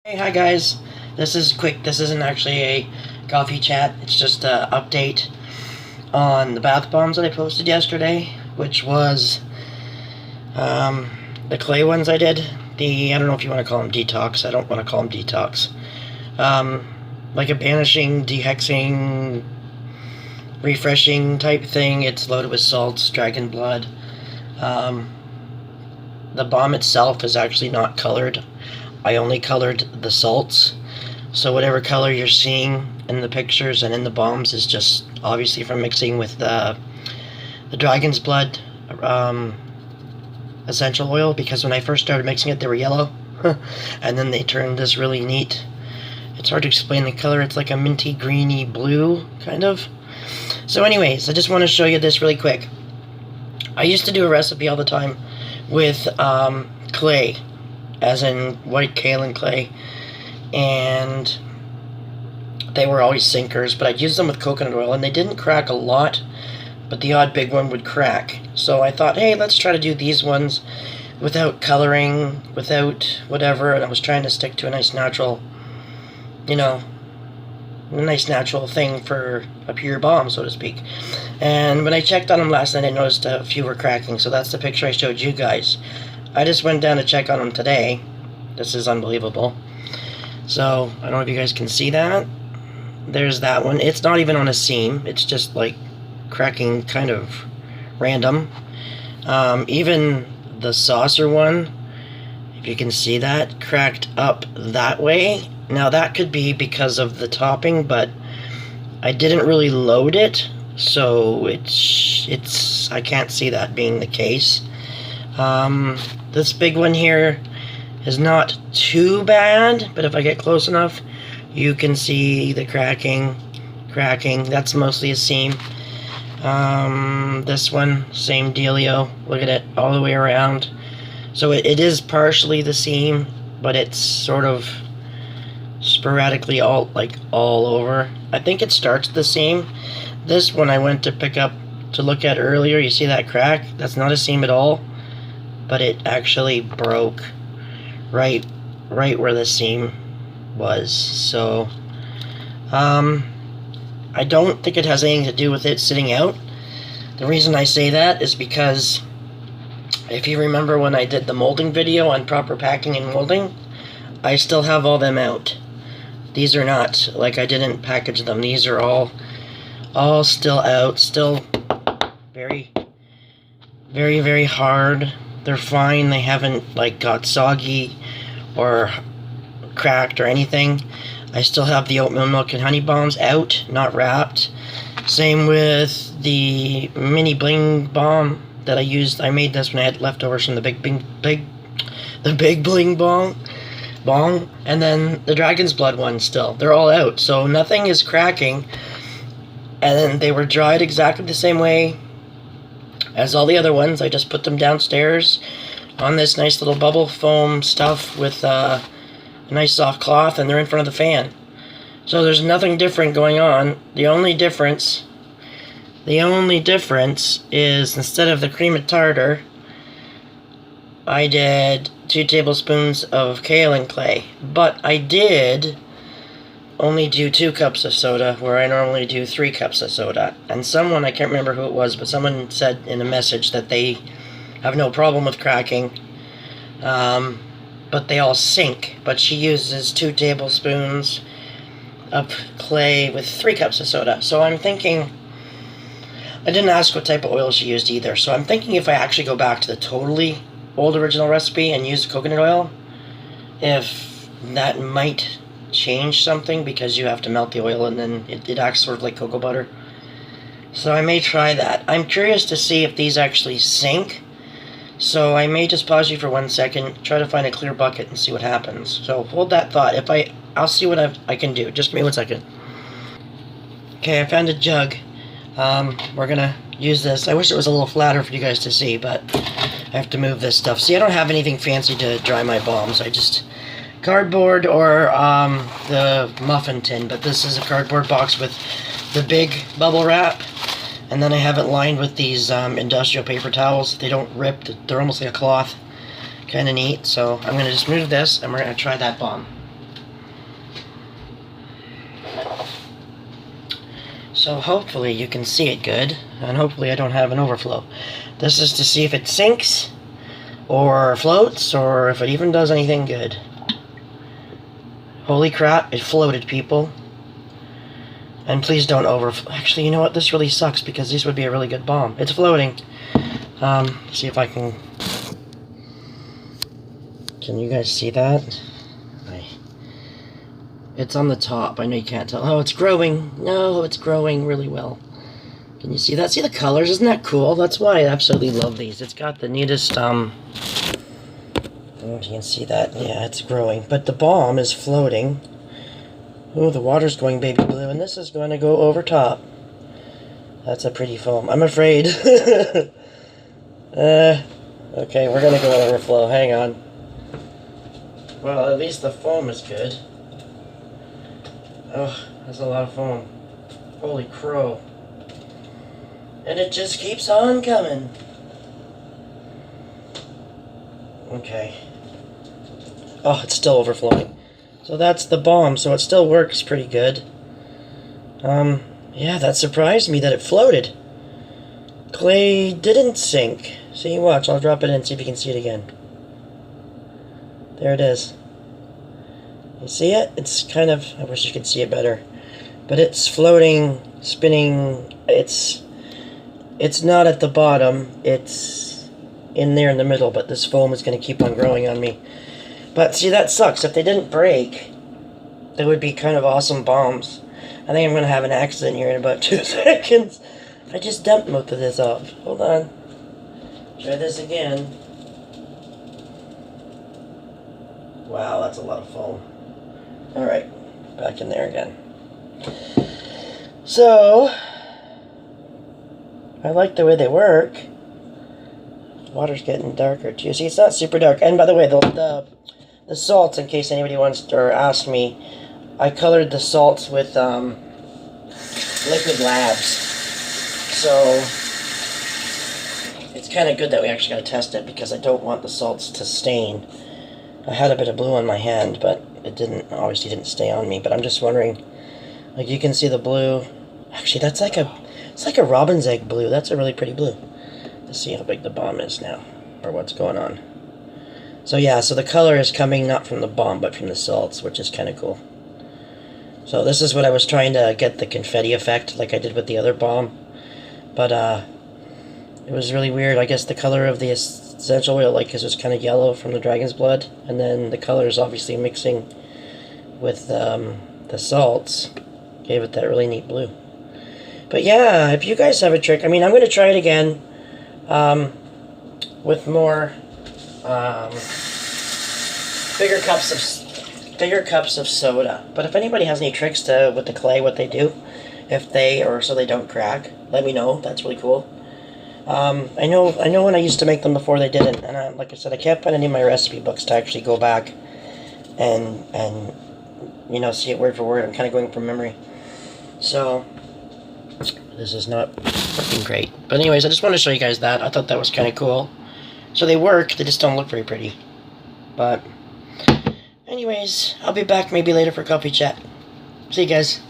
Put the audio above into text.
Hey, hi guys. This is quick. This isn't actually a coffee chat. It's just an update on the bath bombs that I posted yesterday, which was the clay ones I did. I don't know if you want to call them detox. I don't want to call them detox. Like a banishing, dehexing, refreshing type thing. It's loaded with salts, dragon blood. The bomb itself is actually not colored. I only colored the salts, so whatever color you're seeing in the pictures and in the bombs is just obviously from mixing with the dragon's blood essential oil, because when I first started mixing it they were yellow and then they turned this really neat, it's hard to explain the color, it's like a minty greeny blue kind of. So anyways, I just want to show you this really quick. I used to do a recipe all the time with clay, as in white kaolin clay, and they were always sinkers, but I'd use them with coconut oil and they didn't crack a lot, but the odd big one would crack. So I thought, hey, let's try to do these ones without coloring, without whatever, and I was trying to stick to a nice natural, a nice natural thing for a pure bomb, so to speak. And when I checked on them last night, I noticed a few were cracking, so that's the picture I showed you guys. I just went down to check on them today. This is unbelievable. So, I don't know if you guys can see that. There's that one. It's not even on a seam. It's just like cracking kind of random. Even the saucer one, if you can see that, cracked up that way. Now that could be because of the topping, but I didn't really load it, so it's I can't see that being the case. This big one here is not too bad, but if I get close enough, you can see the cracking. That's mostly a seam. This one, same dealio. Look at it all the way around. So it is partially the seam, but it's sort of sporadically all over. I think it starts the seam. This one I went to look at earlier. You see that crack? That's not a seam at all, but it actually broke right where the seam was. So I don't think it has anything to do with it sitting out. The reason I say that is because if you remember when I did the molding video on proper packing and molding, I still have all them out. These are not, like, I didn't package them. These are all still out, still very, very, very hard. They're fine. They haven't got soggy or cracked or anything. I still have the oatmeal milk and honey bombs out, not wrapped. Same with the mini bling bomb that I used. I made this when I had leftovers from the big bling bong, and then the dragon's blood one still. They're all out, so nothing is cracking. And then they were dried exactly the same way as all the other ones. I just put them downstairs on this nice little bubble foam stuff with a nice soft cloth, and they're in front of the fan. So there's nothing different going on. The only difference is, instead of the cream of tartar, I did 2 tablespoons of kaolin clay, but I did only do 2 cups of soda, where I normally do 3 cups of soda. And someone, I can't remember who it was, but someone said in a message that they have no problem with cracking, but they all sink. But she uses 2 tablespoons of clay with 3 cups of soda. So I'm thinking, I didn't ask what type of oil she used either, so I'm thinking if I actually go back to the totally old original recipe and use coconut oil, if that might change something, because you have to melt the oil and then it acts sort of like cocoa butter. So I may try that. I'm curious to see if these actually sink, so I may just pause you for 1 second, try to find a clear bucket and see what happens. So hold that thought. I'll see what I can do. Just give me 1 second. Okay, I found a jug. We're gonna use this. I wish it was a little flatter for you guys to see, but I have to move this stuff. See, I don't have anything fancy to dry my bombs. I just cardboard or the muffin tin, but this is a cardboard box with the big bubble wrap, and then I have it lined with these industrial paper towels. They don't rip. They're almost like a cloth. Kind of neat. So I'm gonna just move this, and we're gonna try that bomb. So hopefully you can see it good, and hopefully I don't have an overflow. This is to see if it sinks, or floats, or if it even does anything good. Holy crap, it floated, people. And please don't overflow. Actually, you know what? This really sucks, because this would be a really good bomb. It's floating. See if I can... Can you guys see that? It's on the top. I know you can't tell. Oh, it's growing. No, it's growing really well. Can you see that? See the colors? Isn't that cool? That's why I absolutely love these. It's got the neatest, I don't know if you can see that. Yeah, it's growing. But the bomb is floating. Oh, the water's going baby blue, and this is going to go over top. That's a pretty foam. I'm afraid. Okay, we're going to go overflow. Hang on. Well, at least the foam is good. Oh, that's a lot of foam. Holy crow. And it just keeps on coming. Okay. Oh, it's still overflowing. So that's the bomb, so it still works pretty good. Yeah, that surprised me that it floated. Clay didn't sink. See, watch, I'll drop it in, see if you can see it again. There it is. You see it? It's kind of, I wish you could see it better. But it's floating, spinning, it's not at the bottom, it's in there in the middle, but this foam is going to keep on growing on me. But see, that sucks. If they didn't break, they would be kind of awesome bombs. I think I'm going to have an accident here in about 2 seconds. I just dumped most of this off. Hold on. Try this again. Wow, that's a lot of foam. Alright, back in there again. So, I like the way they work. Water's getting darker too. See, it's not super dark. And by the way, the salts, in case anybody wants to or ask me, I colored the salts with Liquid Labs. So, it's kind of good that we actually got to test it, because I don't want the salts to stain. I had a bit of blue on my hand, but it obviously didn't stay on me. But I'm just wondering, like, you can see the blue. Actually, it's like a robin's egg blue. That's a really pretty blue. Let's see how big the bomb is now, or what's going on. So yeah, so the color is coming not from the bomb, but from the salts, which is kind of cool. So this is what I was trying to get the confetti effect, like I did with the other bomb. But it was really weird. I guess the color of the essential oil, like, it was kind of yellow from the dragon's blood, and then the colors obviously mixing with the salts gave it that really neat blue. But yeah, if you guys have a trick, I mean, I'm going to try it again with more bigger cups of soda. But if anybody has any tricks with the clay, what they do, so they don't crack, let me know. That's really cool. I know when I used to make them before, they didn't, and like I said, I can't find any of my recipe books to actually go back and you know, see it word for word. I'm kind of going from memory, so this is not working great. But anyways, I just wanted to show you guys that. I thought that was kind of cool. So they work, they just don't look very pretty. But anyways, I'll be back maybe later for coffee chat. See you guys.